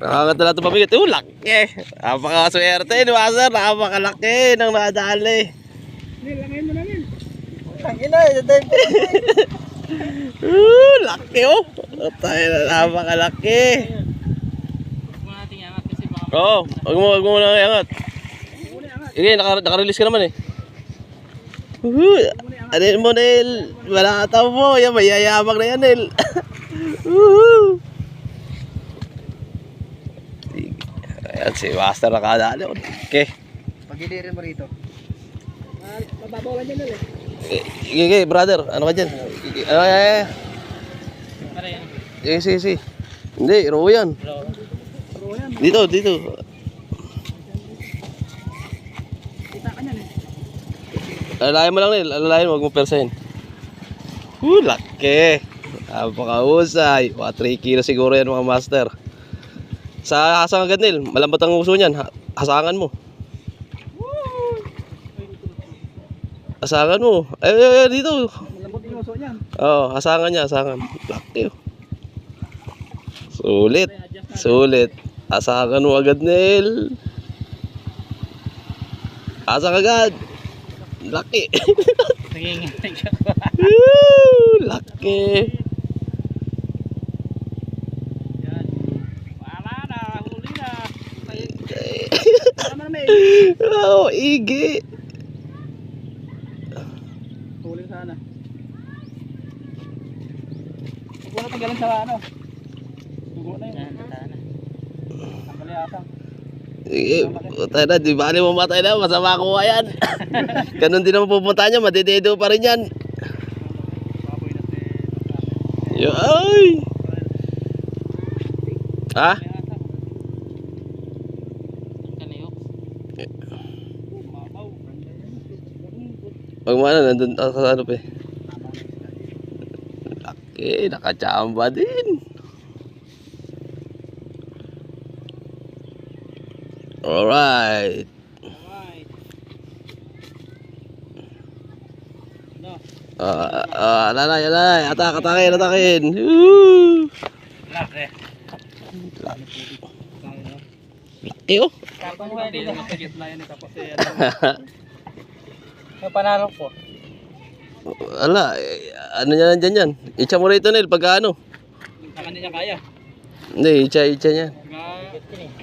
Nakakanta na ito pabigat. Laki. Napakaswerte ni Master. Napakalaki ng nadali. Langayin mo na rin. Tangina, dahil po. Laki oh. Tayo na, napakalaki. Oo, wag mo na iangat. Sige, naka-release ka naman eh. Ano mo, Nel? Wala ka tao mo. Yan, mayayabang na yan, Nel. Ayan, si Master nakadali. Okay. Pagilirin mo rito. Mababawalan dyan ulit. Sige, brother. Ano ka dyan? Ano kaya? Sige. Hindi, row yan. Dito. Kita ka niyan eh. Alalayan mo lang, Nel. Alalayan, huwag mo persahin. Laki. Napakahusay. Mga 3 kilo siguro yan, mga master. Sa hasang agad, Nel. Malambot ang uso niyan. Hasangan mo. Hasangan mo. Ay, dito. Malambot yung uso niyan. Oo, hasangan niya, hasangan. Laki. Sulit. Hasangan mo agad, Nel. Hasang agad. Laki. Nanginginig siya. Laki. Yan. Wala na, huli na. Tama na may. Oh, igi. Huli sana. Huwag mo na pagalan sa ano. Huwag na yun. Ang kaliasang. Tayo na, di ba mo matay na, masama ko yan. Ganun din naman pupunta niya, matidedo pa rin yan. Baboy natin. Ay! Ha? Pag mo ano, nandun sa ano pa eh. Laki, nakachamba din. Alright. Alalay, atakin. Laki. Laki oh. Kapang mo dito. Napagit na yan tapos eh. May panalo po. Ala, ano niya nandyan yan? Itcha mo rito, Nel, pagka ano? Sa kanya kaya. Hindi, itcha niya.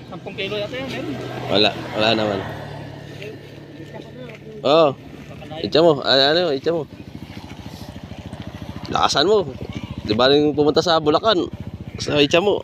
10 kilo yata yan. Wala naman. Oo. Itcha mo, itcha mo. Lakasan mo. Di ba rin pumunta sa Bulacan? Sa itcha mo.